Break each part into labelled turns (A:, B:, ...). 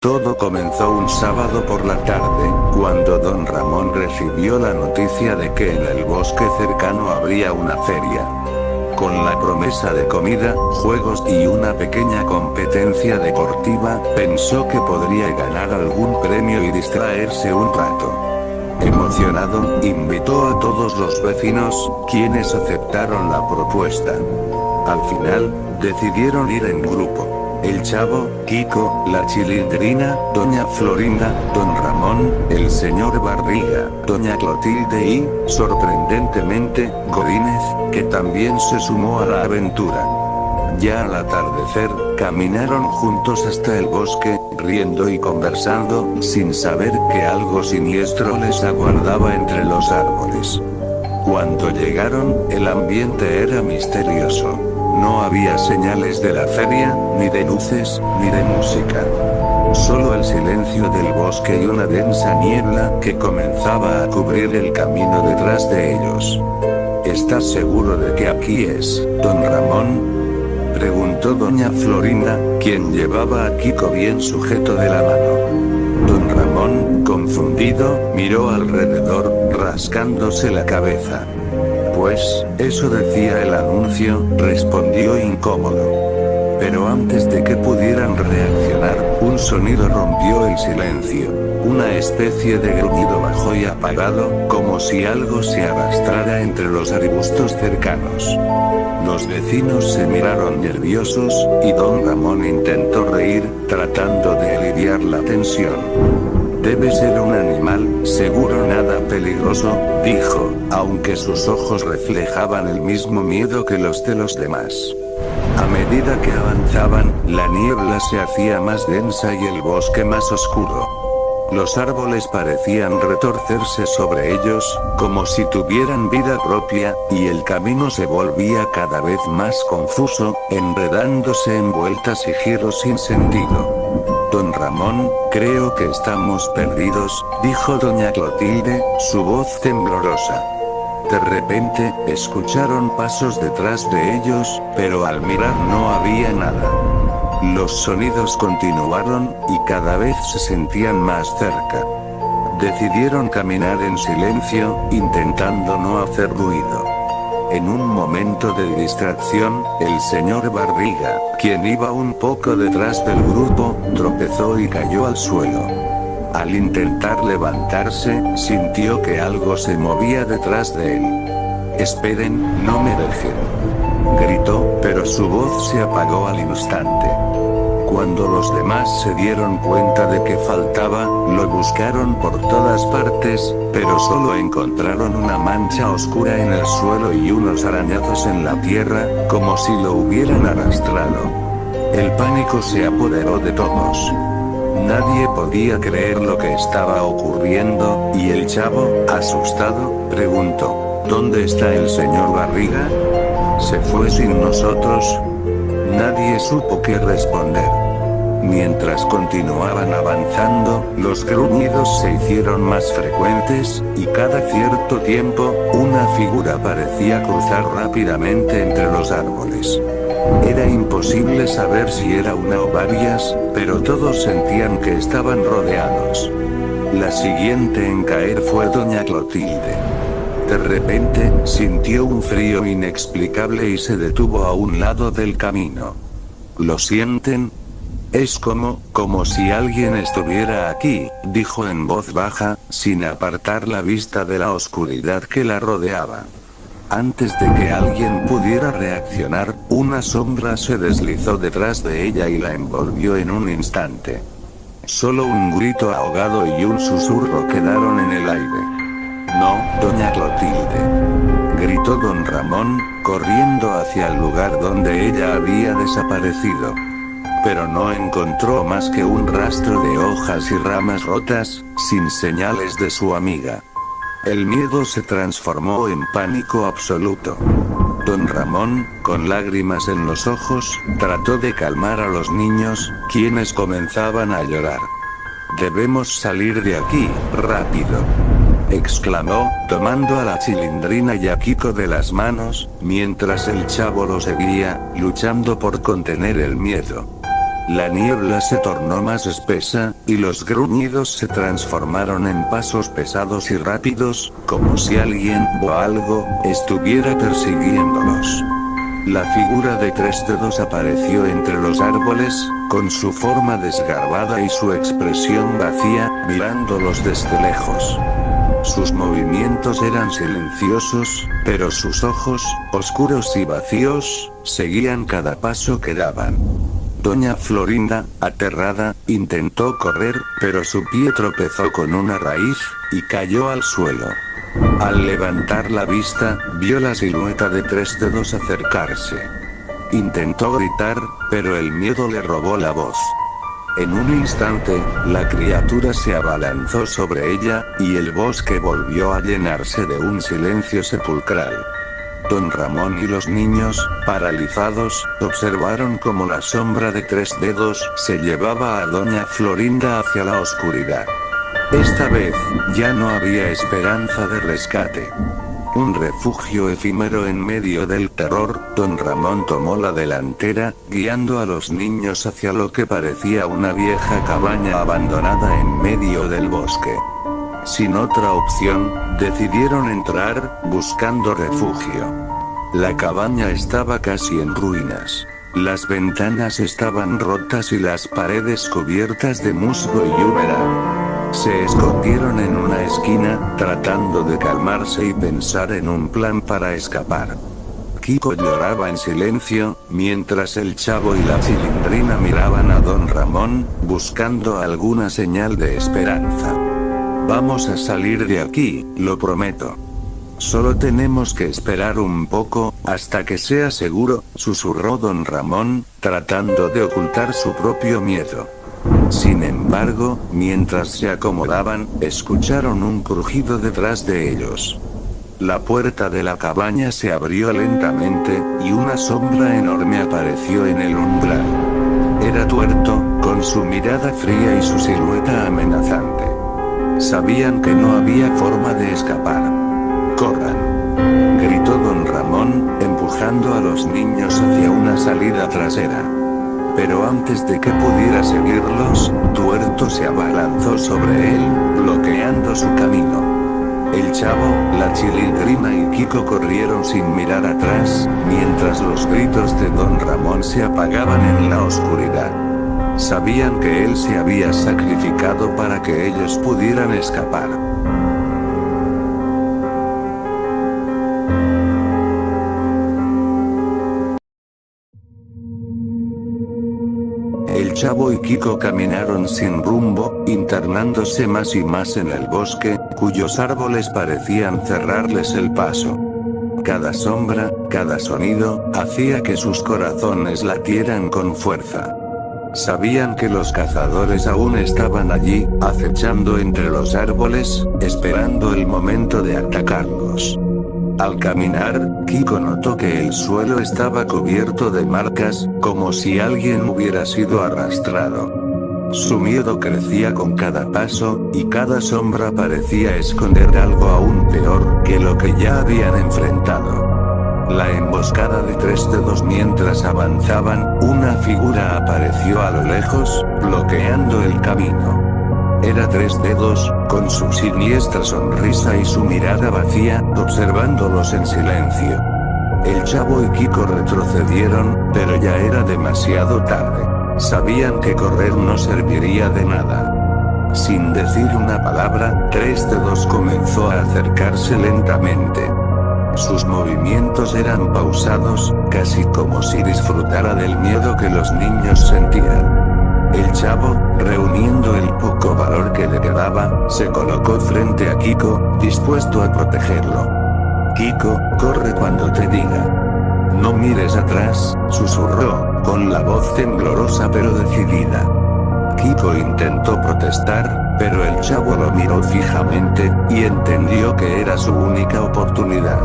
A: Todo comenzó un sábado por la tarde, cuando don Ramón recibió la noticia de que en el bosque cercano habría una feria. Con la promesa de comida, juegos y una pequeña competencia deportiva, pensó que podría ganar algún premio y distraerse un rato. Emocionado, invitó a todos los vecinos, quienes aceptaron la propuesta. Al final, decidieron ir en grupo. El Chavo, Kiko, la Chilindrina, doña Florinda, don Ramón, el señor Barriga, doña Clotilde y, sorprendentemente, Godínez, que también se sumó a la aventura. Ya al atardecer, caminaron juntos hasta el bosque, riendo y conversando, sin saber que algo siniestro les aguardaba entre los árboles. Cuando llegaron, el ambiente era misterioso. No había señales de la feria, ni de luces, ni de música. Solo el silencio del bosque y una densa niebla que comenzaba a cubrir el camino detrás de ellos. ¿Estás seguro de que aquí es, don Ramón?, preguntó doña Florinda, quien llevaba a Kiko bien sujeto de la mano. Don Ramón, confundido, miró alrededor, rascándose la cabeza. Pues, eso decía el anuncio, respondió incómodo. Pero antes de que pudieran reaccionar, un sonido rompió el silencio. Una especie de gruñido bajo y apagado, como si algo se arrastrara entre los arbustos cercanos. Los vecinos se miraron nerviosos, y don Ramón intentó reír, tratando de aliviar la tensión. Debe ser un animal, seguro nada peligroso, dijo, aunque sus ojos reflejaban el mismo miedo que los de los demás. A medida que avanzaban, la niebla se hacía más densa y el bosque más oscuro. Los árboles parecían retorcerse sobre ellos, como si tuvieran vida propia, y el camino se volvía cada vez más confuso, enredándose en vueltas y giros sin sentido. Don Ramón, creo que estamos perdidos, dijo doña Clotilde, su voz temblorosa. De repente, escucharon pasos detrás de ellos, pero al mirar no había nada. Los sonidos continuaron, y cada vez se sentían más cerca. Decidieron caminar en silencio, intentando no hacer ruido. En un momento de distracción, el señor Barriga, quien iba un poco detrás del grupo, tropezó y cayó al suelo. Al intentar levantarse, sintió que algo se movía detrás de él. «Esperen, no me dejen», gritó, pero su voz se apagó al instante. Cuando los demás se dieron cuenta de que faltaba, lo buscaron por todas partes, pero solo encontraron una mancha oscura en el suelo y unos arañazos en la tierra, como si lo hubieran arrastrado. El pánico se apoderó de todos. Nadie podía creer lo que estaba ocurriendo, y el Chavo, asustado, preguntó, ¿dónde está el señor Barriga? ¿Se fue sin nosotros? Nadie supo qué responder. Mientras continuaban avanzando, los gruñidos se hicieron más frecuentes, y cada cierto tiempo, una figura parecía cruzar rápidamente entre los árboles. Era imposible saber si era una o varias, pero todos sentían que estaban rodeados. La siguiente en caer fue doña Clotilde. De repente, sintió un frío inexplicable y se detuvo a un lado del camino. ¿Lo sienten? Es como si alguien estuviera aquí, dijo en voz baja, sin apartar la vista de la oscuridad que la rodeaba. Antes de que alguien pudiera reaccionar, una sombra se deslizó detrás de ella y la envolvió en un instante. Solo un grito ahogado y un susurro quedaron en el aire. «No, doña Clotilde», gritó don Ramón, corriendo hacia el lugar donde ella había desaparecido. Pero no encontró más que un rastro de hojas y ramas rotas, sin señales de su amiga. El miedo se transformó en pánico absoluto. Don Ramón, con lágrimas en los ojos, trató de calmar a los niños, quienes comenzaban a llorar. «Debemos salir de aquí, rápido», exclamó, tomando a la Chilindrina y a Kiko de las manos, mientras el Chavo lo seguía, luchando por contener el miedo. La niebla se tornó más espesa, y los gruñidos se transformaron en pasos pesados y rápidos, como si alguien o algo estuviera persiguiéndolos. La figura de Tres Dedos apareció entre los árboles, con su forma desgarbada y su expresión vacía, mirándolos desde lejos. Sus movimientos eran silenciosos, pero sus ojos, oscuros y vacíos, seguían cada paso que daban. Doña Florinda, aterrada, intentó correr, pero su pie tropezó con una raíz, y cayó al suelo. Al levantar la vista, vio la silueta de Tres Dedos acercarse. Intentó gritar, pero el miedo le robó la voz. En un instante, la criatura se abalanzó sobre ella, y el bosque volvió a llenarse de un silencio sepulcral. Don Ramón y los niños, paralizados, observaron cómo la sombra de Tres Dedos se llevaba a Doña Florinda hacia la oscuridad. Esta vez, ya no había esperanza de rescate. Un refugio efímero en medio del terror, Don Ramón tomó la delantera, guiando a los niños hacia lo que parecía una vieja cabaña abandonada en medio del bosque. Sin otra opción, decidieron entrar, buscando refugio. La cabaña estaba casi en ruinas. Las ventanas estaban rotas y las paredes cubiertas de musgo y humedad. Se escondieron en una esquina, tratando de calmarse y pensar en un plan para escapar. Kiko lloraba en silencio, mientras el Chavo y la Chilindrina miraban a Don Ramón, buscando alguna señal de esperanza. Vamos a salir de aquí, lo prometo. Solo tenemos que esperar un poco, hasta que sea seguro, susurró Don Ramón, tratando de ocultar su propio miedo. Sin embargo, mientras se acomodaban, escucharon un crujido detrás de ellos. La puerta de la cabaña se abrió lentamente, y una sombra enorme apareció en el umbral. Era Tuerto, con su mirada fría y su silueta amenazante. Sabían que no había forma de escapar. ¡Corran!, gritó Don Ramón, empujando a los niños hacia una salida trasera. Pero antes de que pudiera seguirlos, Tuerto se abalanzó sobre él, bloqueando su camino. El Chavo, la Chilindrina y Kiko corrieron sin mirar atrás, mientras los gritos de Don Ramón se apagaban en la oscuridad. Sabían que él se había sacrificado para que ellos pudieran escapar. El Chavo y Kiko caminaron sin rumbo, internándose más y más en el bosque, cuyos árboles parecían cerrarles el paso. Cada sombra, cada sonido, hacía que sus corazones latieran con fuerza. Sabían que los cazadores aún estaban allí, acechando entre los árboles, esperando el momento de atacarlos. Al caminar, Kiko notó que el suelo estaba cubierto de marcas, como si alguien hubiera sido arrastrado. Su miedo crecía con cada paso, y cada sombra parecía esconder algo aún peor que lo que ya habían enfrentado. La emboscada de Tres Dedos. Mientras avanzaban, una figura apareció a lo lejos, bloqueando el camino. Era Tres Dedos, con su siniestra sonrisa y su mirada vacía, observándolos en silencio. El Chavo y Kiko retrocedieron, pero ya era demasiado tarde. Sabían que correr no serviría de nada. Sin decir una palabra, Tres Dedos comenzó a acercarse lentamente. Sus movimientos eran pausados, casi como si disfrutara del miedo que los niños sentían. El Chavo, reuniendo el poco valor que le quedaba, se colocó frente a Kiko, dispuesto a protegerlo. Kiko, corre cuando te diga. No mires atrás, susurró, con la voz temblorosa pero decidida. Kiko intentó protestar, pero el Chavo lo miró fijamente, y entendió que era su única oportunidad.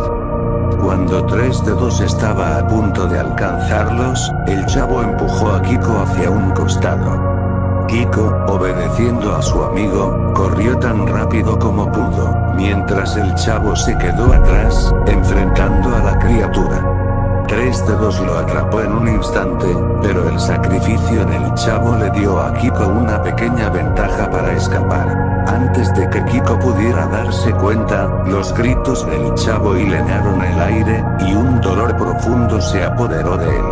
A: Cuando Tres Dedos estaba a punto de alcanzarlos, el Chavo empujó a Kiko hacia un costado. Kiko, obedeciendo a su amigo, corrió tan rápido como pudo, mientras el Chavo se quedó atrás, enfrentando a la criatura. Tres Dedos lo atrapó en un instante, pero el sacrificio del chavo le dio a Kiko una pequeña ventaja para escapar. Antes de que Kiko pudiera darse cuenta, los gritos del chavo hilenaron el aire, y un dolor profundo se apoderó de él.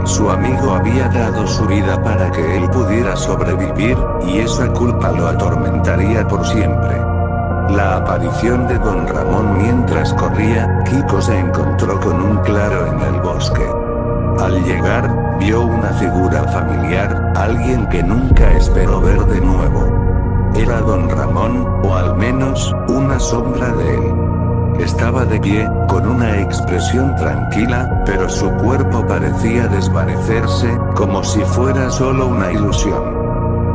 A: Su amigo había dado su vida para que él pudiera sobrevivir, y esa culpa lo atormentaría por siempre. La aparición de Don Ramón mientras corría, Kiko se encontró con un claro en el bosque. Al llegar, vio una figura familiar, alguien que nunca esperó ver de nuevo. Era Don Ramón, o al menos, una sombra de él. Estaba de pie, con una expresión tranquila, pero su cuerpo parecía desvanecerse, como si fuera solo una ilusión.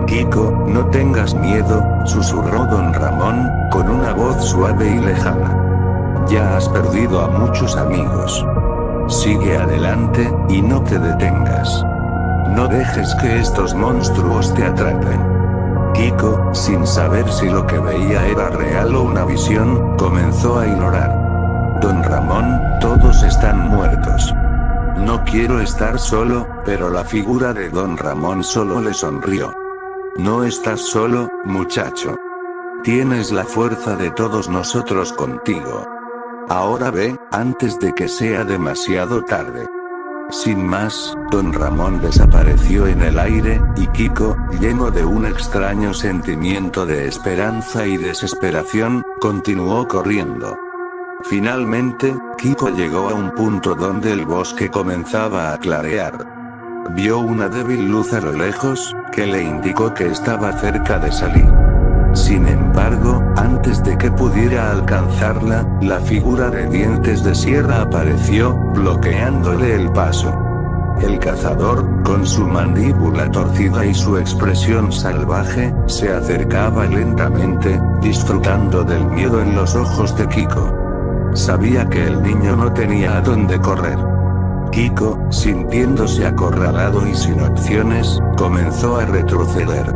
A: Kiko, no tengas miedo, susurró Don Ramón, con una voz suave y lejana. Ya has perdido a muchos amigos. Sigue adelante, y no te detengas. No dejes que estos monstruos te atrapen. Kiko, sin saber si lo que veía era real o una visión, comenzó a ignorar. Don Ramón, todos están muertos. No quiero estar solo, pero la figura de Don Ramón solo le sonrió. No estás solo, muchacho. Tienes la fuerza de todos nosotros contigo. Ahora ve, antes de que sea demasiado tarde. Sin más, Don Ramón desapareció en el aire, y Kiko, lleno de un extraño sentimiento de esperanza y desesperación, continuó corriendo. Finalmente, Kiko llegó a un punto donde el bosque comenzaba a clarear. Vio una débil luz a lo lejos, que le indicó que estaba cerca de salir. Sin embargo, antes de que pudiera alcanzarla, la figura de Dientes de Sierra apareció, bloqueándole el paso. El cazador, con su mandíbula torcida y su expresión salvaje, se acercaba lentamente, disfrutando del miedo en los ojos de Kiko. Sabía que el niño no tenía a dónde correr. Kiko, sintiéndose acorralado y sin opciones, comenzó a retroceder.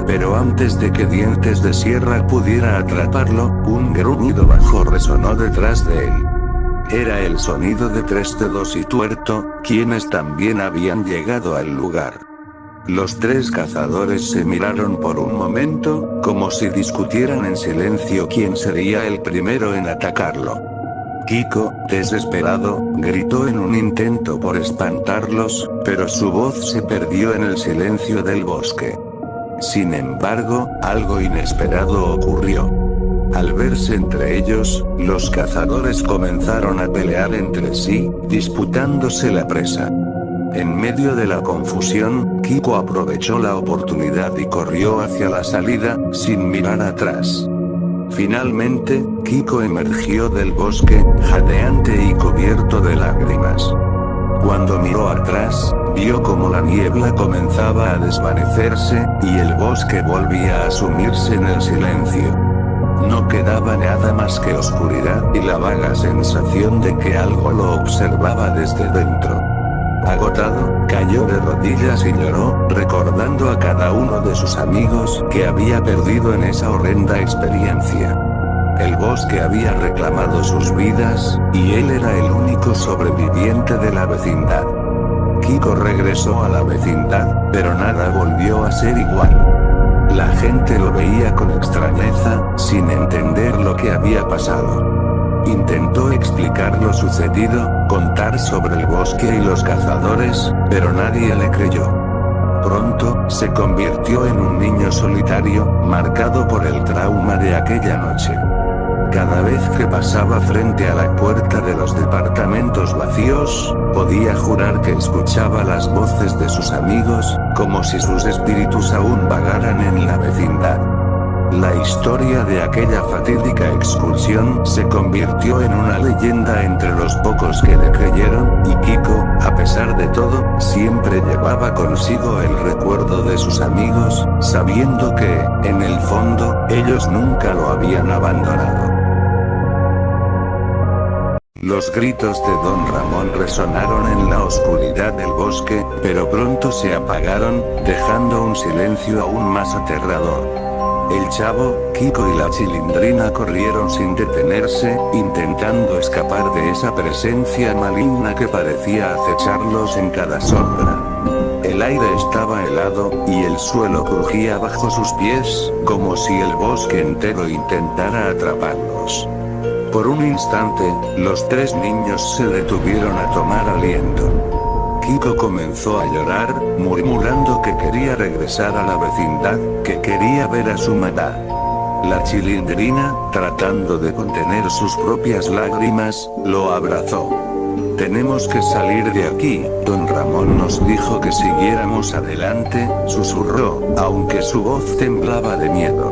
A: Pero antes de que Dientes de Sierra pudiera atraparlo, un gruñido bajo resonó detrás de él. Era el sonido de Tres Dedos y Tuerto, quienes también habían llegado al lugar. Los tres cazadores se miraron por un momento, como si discutieran en silencio quién sería el primero en atacarlo. Kiko, desesperado, gritó en un intento por espantarlos, pero su voz se perdió en el silencio del bosque. Sin embargo, algo inesperado ocurrió. Al verse entre ellos, los cazadores comenzaron a pelear entre sí, disputándose la presa. En medio de la confusión, Kiko aprovechó la oportunidad y corrió hacia la salida, sin mirar atrás. Finalmente, Kiko emergió del bosque, jadeante y cubierto de lágrimas. Cuando miró atrás, vio como la niebla comenzaba a desvanecerse, y el bosque volvía a sumirse en el silencio. No quedaba nada más que oscuridad y la vaga sensación de que algo lo observaba desde dentro. Agotado, cayó de rodillas y lloró, recordando a cada uno de sus amigos que había perdido en esa horrenda experiencia. El bosque había reclamado sus vidas, y él era el único sobreviviente de la vecindad. Kiko regresó a la vecindad, pero nada volvió a ser igual. La gente lo veía con extrañeza, sin entender lo que había pasado. Intentó explicar lo sucedido, contar sobre el bosque y los cazadores, pero nadie le creyó. Pronto, se convirtió en un niño solitario, marcado por el trauma de aquella noche. Cada vez que pasaba frente a la puerta de los departamentos vacíos, podía jurar que escuchaba las voces de sus amigos, como si sus espíritus aún vagaran en la vecindad. La historia de aquella fatídica excursión se convirtió en una leyenda entre los pocos que le creyeron, y Kiko, a pesar de todo, siempre llevaba consigo el recuerdo de sus amigos, sabiendo que, en el fondo, ellos nunca lo habían abandonado. Los gritos de Don Ramón resonaron en la oscuridad del bosque, pero pronto se apagaron, dejando un silencio aún más aterrador. El Chavo, Kiko y la Chilindrina corrieron sin detenerse, intentando escapar de esa presencia maligna que parecía acecharlos en cada sombra. El aire estaba helado, y el suelo crujía bajo sus pies, como si el bosque entero intentara atraparlos. Por un instante, los tres niños se detuvieron a tomar aliento. Kiko comenzó a llorar, murmurando que quería regresar a la vecindad, que quería ver a su mamá. La Chilindrina, tratando de contener sus propias lágrimas, lo abrazó. «Tenemos que salir de aquí», don Ramón nos dijo que siguiéramos adelante, susurró, aunque su voz temblaba de miedo.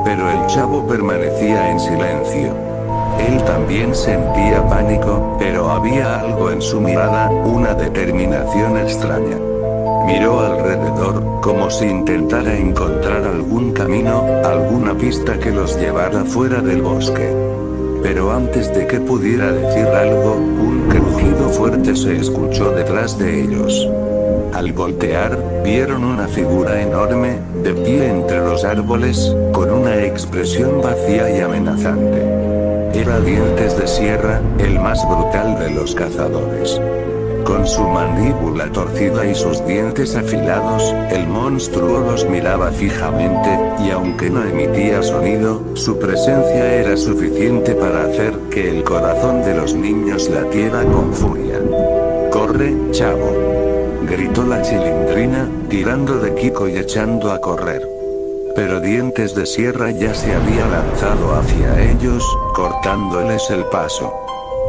A: Pero el Chavo permanecía en silencio. Él también sentía pánico, pero había algo en su mirada, una determinación extraña. Miró alrededor, como si intentara encontrar algún camino, alguna pista que los llevara fuera del bosque. Pero antes de que pudiera decir algo, un crujido fuerte se escuchó detrás de ellos. Al voltear, vieron una figura enorme, de pie entre los árboles, con una expresión vacía y amenazante. Era Dientes de Sierra, el más brutal de los cazadores. Con su mandíbula torcida y sus dientes afilados, el monstruo los miraba fijamente, y aunque no emitía sonido, su presencia era suficiente para hacer que el corazón de los niños latiera con furia. «¡Corre, Chavo!», gritó la Chilindrina, tirando de Kiko y echando a correr. Pero Dientes de Sierra ya se había lanzado hacia ellos, cortándoles el paso.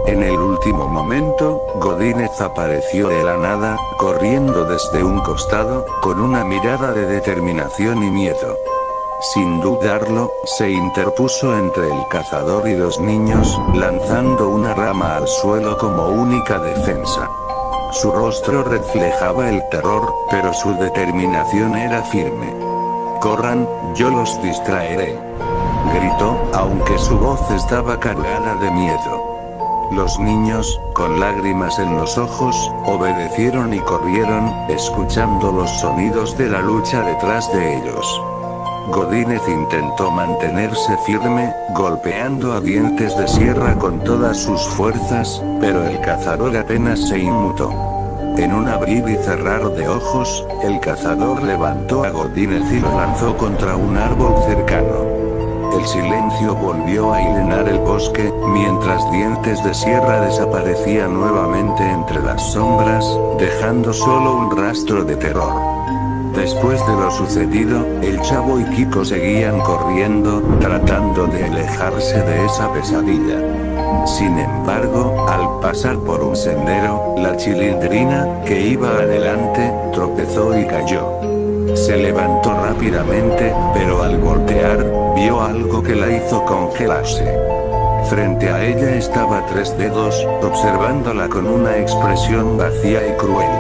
A: En el último momento, Godínez apareció de la nada, corriendo desde un costado, con una mirada de determinación y miedo. Sin dudarlo, se interpuso entre el cazador y los niños, lanzando una rama al suelo como única defensa. Su rostro reflejaba el terror, pero su determinación era firme. «Corran, yo los distraeré», gritó, aunque su voz estaba cargada de miedo. Los niños, con lágrimas en los ojos, obedecieron y corrieron, escuchando los sonidos de la lucha detrás de ellos. Godínez intentó mantenerse firme, golpeando a Dientes de Sierra con todas sus fuerzas, pero el cazador apenas se inmutó. En un abrir y cerrar de ojos, el cazador levantó a Godínez y lo lanzó contra un árbol cercano. El silencio volvió a llenar el bosque, mientras Dientes de Sierra desaparecía nuevamente entre las sombras, dejando solo un rastro de terror. Después de lo sucedido, el Chavo y Kiko seguían corriendo, tratando de alejarse de esa pesadilla. Sin embargo, al pasar por un sendero, la Chilindrina, que iba adelante, tropezó y cayó. Se levantó rápidamente, pero al voltear, vio algo que la hizo congelarse. Frente a ella estaba Tres Dedos, observándola con una expresión vacía y cruel.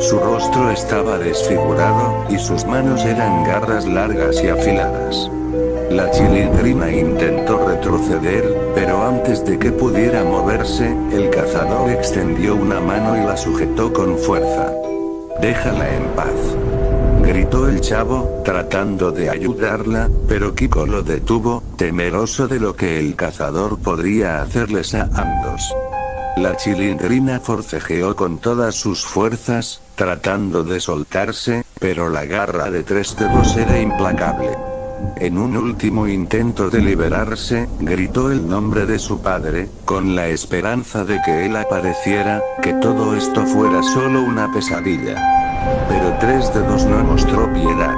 A: Su rostro estaba desfigurado, y sus manos eran garras largas y afiladas. La Chilindrina intentó retroceder, pero antes de que pudiera moverse, el cazador extendió una mano y la sujetó con fuerza. «Déjala en paz», gritó el Chavo, tratando de ayudarla, pero Kiko lo detuvo, temeroso de lo que el cazador podría hacerles a ambos. La Chilindrina forcejeó con todas sus fuerzas, tratando de soltarse, pero la garra de Tres Dedos era implacable. En un último intento de liberarse, gritó el nombre de su padre, con la esperanza de que él apareciera, que todo esto fuera solo una pesadilla. Pero Tres Dedos no mostró piedad.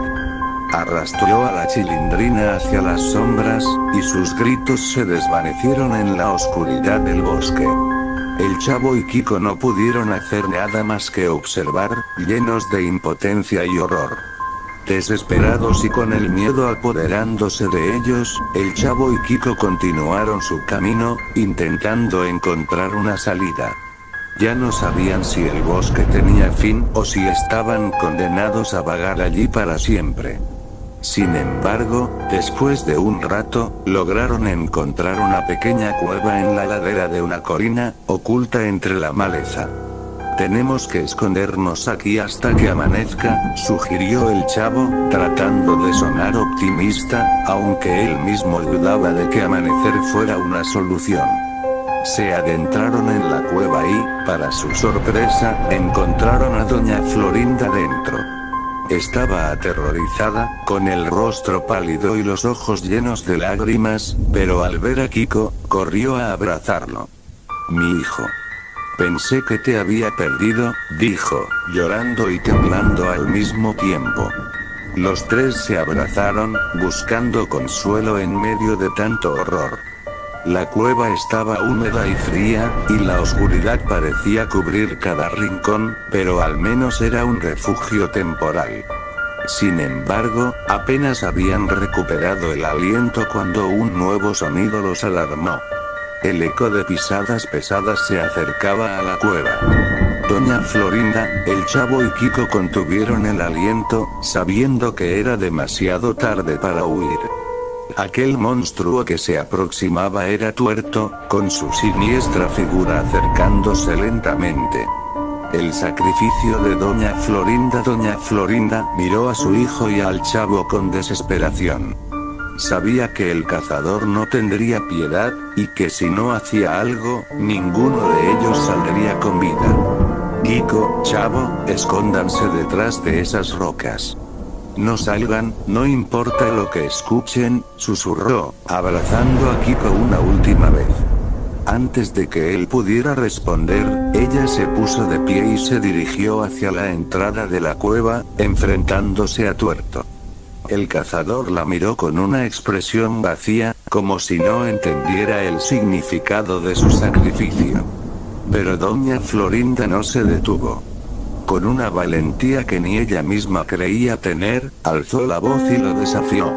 A: Arrastró a la Chilindrina hacia las sombras, y sus gritos se desvanecieron en la oscuridad del bosque. El Chavo y Kiko no pudieron hacer nada más que observar, llenos de impotencia y horror. Desesperados y con el miedo apoderándose de ellos, el Chavo y Kiko continuaron su camino, intentando encontrar una salida. Ya no sabían si el bosque tenía fin o si estaban condenados a vagar allí para siempre. Sin embargo, después de un rato, lograron encontrar una pequeña cueva en la ladera de una colina, oculta entre la maleza. Tenemos que escondernos aquí hasta que amanezca, sugirió el chavo, tratando de sonar optimista, aunque él mismo dudaba de que amanecer fuera una solución. Se adentraron en la cueva y, para su sorpresa, encontraron a doña Florinda dentro. Estaba aterrorizada, con el rostro pálido y los ojos llenos de lágrimas, pero al ver a Kiko, corrió a abrazarlo. Mi hijo. Pensé que te había perdido, dijo, llorando y temblando al mismo tiempo. Los tres se abrazaron, buscando consuelo en medio de tanto horror. La cueva estaba húmeda y fría, y la oscuridad parecía cubrir cada rincón, pero al menos era un refugio temporal. Sin embargo, apenas habían recuperado el aliento cuando un nuevo sonido los alarmó. El eco de pisadas pesadas se acercaba a la cueva. Doña Florinda, el chavo y Kiko contuvieron el aliento, sabiendo que era demasiado tarde para huir. Aquel monstruo que se aproximaba era Tuerto, con su siniestra figura acercándose lentamente. El sacrificio de Doña Florinda miró a su hijo y al chavo con desesperación. Sabía que el cazador no tendría piedad, y que si no hacía algo, ninguno de ellos saldría con vida. Kiko, chavo, escóndanse detrás de esas rocas. No salgan, no importa lo que escuchen, susurró, abrazando a Kiko una última vez. Antes de que él pudiera responder, ella se puso de pie y se dirigió hacia la entrada de la cueva, enfrentándose a Tuerto. El cazador la miró con una expresión vacía, como si no entendiera el significado de su sacrificio. Pero doña Florinda no se detuvo. Con una valentía que ni ella misma creía tener, alzó la voz y lo desafió.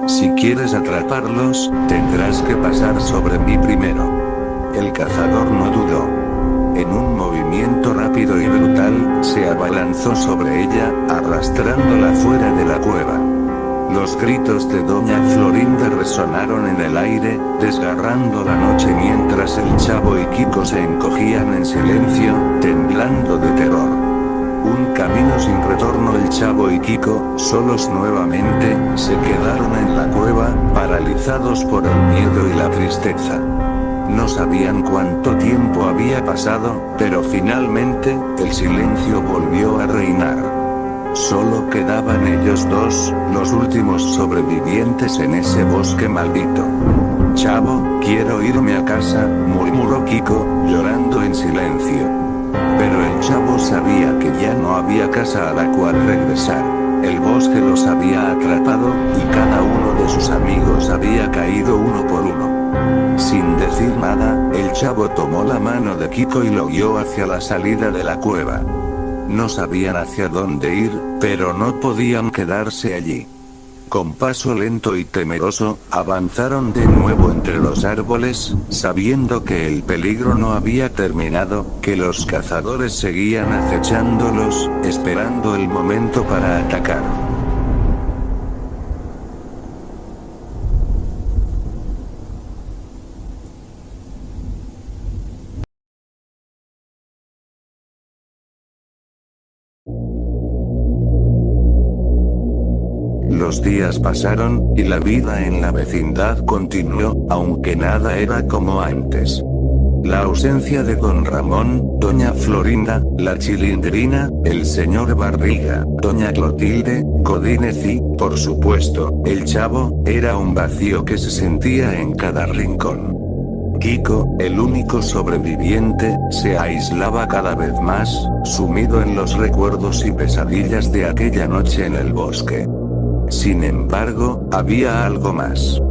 A: Si quieres atraparlos, tendrás que pasar sobre mí primero. El cazador no dudó. En un movimiento rápido y brutal, se abalanzó sobre ella, arrastrándola fuera de la cueva. Los gritos de doña Florinda resonaron en el aire, desgarrando la noche mientras el chavo y Kiko se encogían en silencio, temblando de terror. Un camino sin retorno. El chavo y Kiko, solos nuevamente, se quedaron en la cueva, paralizados por el miedo y la tristeza. No sabían cuánto tiempo había pasado, pero finalmente, el silencio volvió a reinar. Solo quedaban ellos dos, los últimos sobrevivientes en ese bosque maldito. Chavo, quiero irme a casa, murmuró Kiko, llorando en silencio. Pero el chavo sabía que ya no había casa a la cual regresar. El bosque los había atrapado, y cada uno de sus amigos había caído uno por uno. Sin decir nada, el chavo tomó la mano de Kiko y lo guió hacia la salida de la cueva. No sabían hacia dónde ir, pero no podían quedarse allí. Con paso lento y temeroso, avanzaron de nuevo entre los árboles, sabiendo que el peligro no había terminado, que los cazadores seguían acechándolos, esperando el momento para atacar. Los días pasaron, y la vida en la vecindad continuó, aunque nada era como antes. La ausencia de don Ramón, doña Florinda, la Chilindrina, el señor Barriga, doña Clotilde, Godínez y, por supuesto, el chavo, era un vacío que se sentía en cada rincón. Kiko, el único sobreviviente, se aislaba cada vez más, sumido en los recuerdos y pesadillas de aquella noche en el bosque. Sin embargo, había algo más.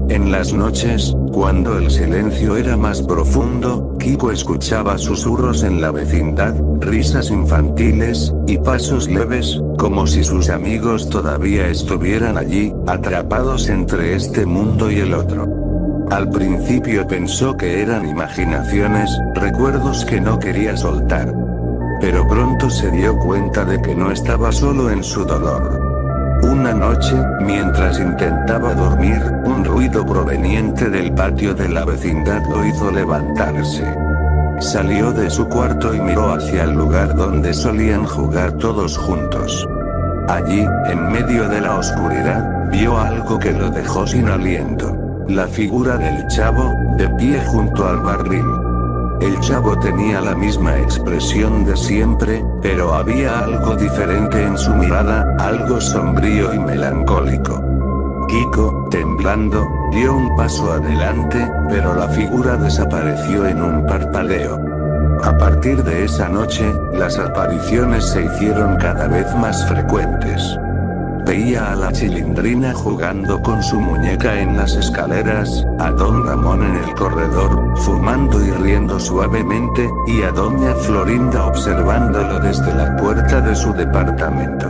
A: En las noches, cuando el silencio era más profundo, Kiko escuchaba susurros en la vecindad, risas infantiles, y pasos leves, como si sus amigos todavía estuvieran allí, atrapados entre este mundo y el otro. Al principio pensó que eran imaginaciones, recuerdos que no quería soltar. Pero pronto se dio cuenta de que no estaba solo en su dolor. Una noche, mientras intentaba dormir, un ruido proveniente del patio de la vecindad lo hizo levantarse. Salió de su cuarto y miró hacia el lugar donde solían jugar todos juntos. Allí, en medio de la oscuridad, vio algo que lo dejó sin aliento. La figura del chavo, de pie junto al barril. El chavo tenía la misma expresión de siempre, pero había algo diferente en su mirada, algo sombrío y melancólico. Kiko, temblando, dio un paso adelante, pero la figura desapareció en un parpadeo. A partir de esa noche, las apariciones se hicieron cada vez más frecuentes. Veía a la Chilindrina jugando con su muñeca en las escaleras, a don Ramón en el corredor, fumando y riendo suavemente, y a doña Florinda observándolo desde la puerta de su departamento.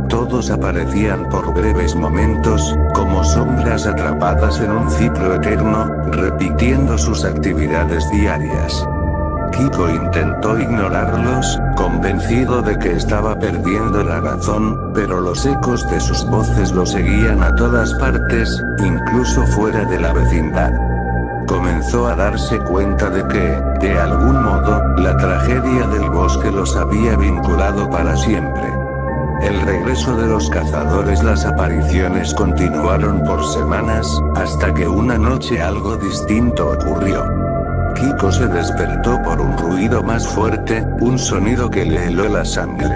A: Todos aparecían por breves momentos, como sombras atrapadas en un ciclo eterno, repitiendo sus actividades diarias. Kiko intentó ignorarlos, convencido de que estaba perdiendo la razón, pero los ecos de sus voces lo seguían a todas partes, incluso fuera de la vecindad. Comenzó a darse cuenta de que, de algún modo, la tragedia del bosque los había vinculado para siempre. El regreso de los cazadores, las apariciones continuaron por semanas, hasta que una noche algo distinto ocurrió. Kiko se despertó por un ruido más fuerte, un sonido que le heló la sangre.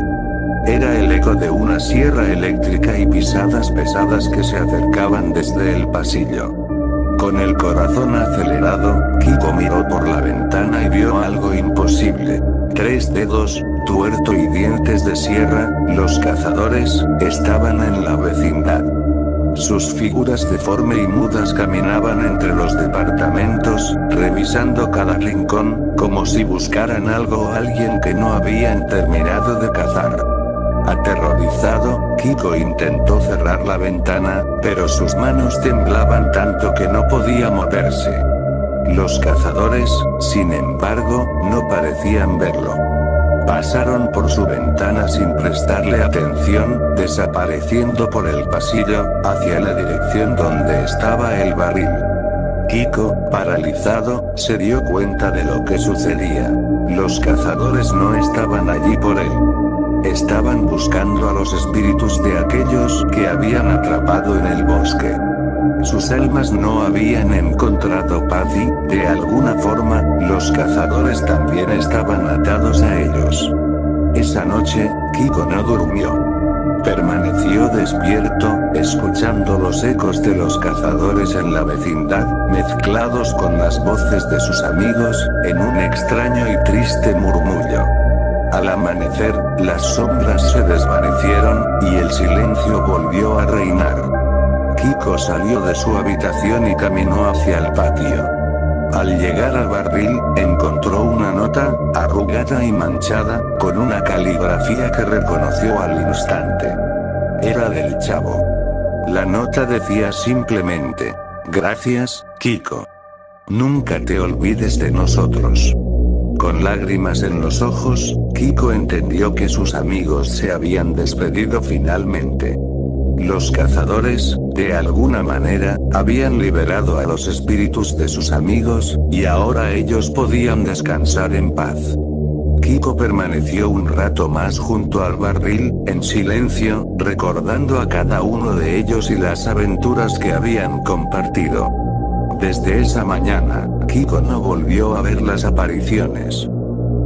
A: Era el eco de una sierra eléctrica y pisadas pesadas que se acercaban desde el pasillo. Con el corazón acelerado, Kiko miró por la ventana y vio algo imposible. 3 dedos, tuerto y dientes de sierra, los cazadores, estaban en la vecindad. Sus figuras deformes y mudas caminaban entre los departamentos, revisando cada rincón, como si buscaran algo o alguien que no habían terminado de cazar. Aterrorizado, Kiko intentó cerrar la ventana, pero sus manos temblaban tanto que no podía moverse. Los cazadores, sin embargo, no parecían verlo. Pasaron por su ventana sin prestarle atención, desapareciendo por el pasillo, hacia la dirección donde estaba el barril. Kiko, paralizado, se dio cuenta de lo que sucedía. Los cazadores no estaban allí por él. Estaban buscando a los espíritus de aquellos que habían atrapado en el bosque. Sus almas no habían encontrado paz y, de alguna forma, los cazadores también estaban atados a ellos. Esa noche, Kiko no durmió. Permaneció despierto, escuchando los ecos de los cazadores en la vecindad, mezclados con las voces de sus amigos, en un extraño y triste murmullo. Al amanecer, las sombras se desvanecieron, y el silencio volvió a reinar. Kiko salió de su habitación y caminó hacia el patio. Al llegar al barril, encontró una nota, arrugada y manchada, con una caligrafía que reconoció al instante. Era del chavo. La nota decía simplemente: "Gracias, Kiko. Nunca te olvides de nosotros". Con lágrimas en los ojos, Kiko entendió que sus amigos se habían despedido finalmente. Los cazadores, de alguna manera, habían liberado a los espíritus de sus amigos, y ahora ellos podían descansar en paz. Kiko permaneció un rato más junto al barril, en silencio, recordando a cada uno de ellos y las aventuras que habían compartido. Desde esa mañana, Kiko no volvió a ver las apariciones.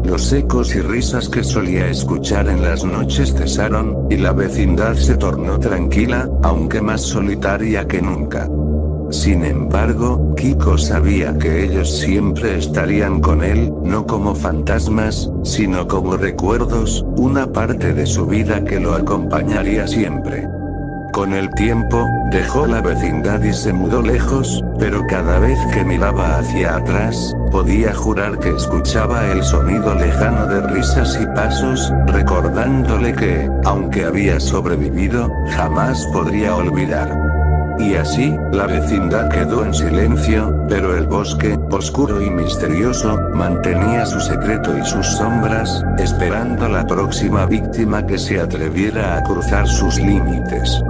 A: Los ecos y risas que solía escuchar en las noches cesaron, y la vecindad se tornó tranquila, aunque más solitaria que nunca. Sin embargo, Kiko sabía que ellos siempre estarían con él, no como fantasmas, sino como recuerdos, una parte de su vida que lo acompañaría siempre. Con el tiempo, dejó la vecindad y se mudó lejos, pero cada vez que miraba hacia atrás, podía jurar que escuchaba el sonido lejano de risas y pasos, recordándole que, aunque había sobrevivido, jamás podría olvidar. Y así, la vecindad quedó en silencio, pero el bosque, oscuro y misterioso, mantenía su secreto y sus sombras, esperando la próxima víctima que se atreviera a cruzar sus límites.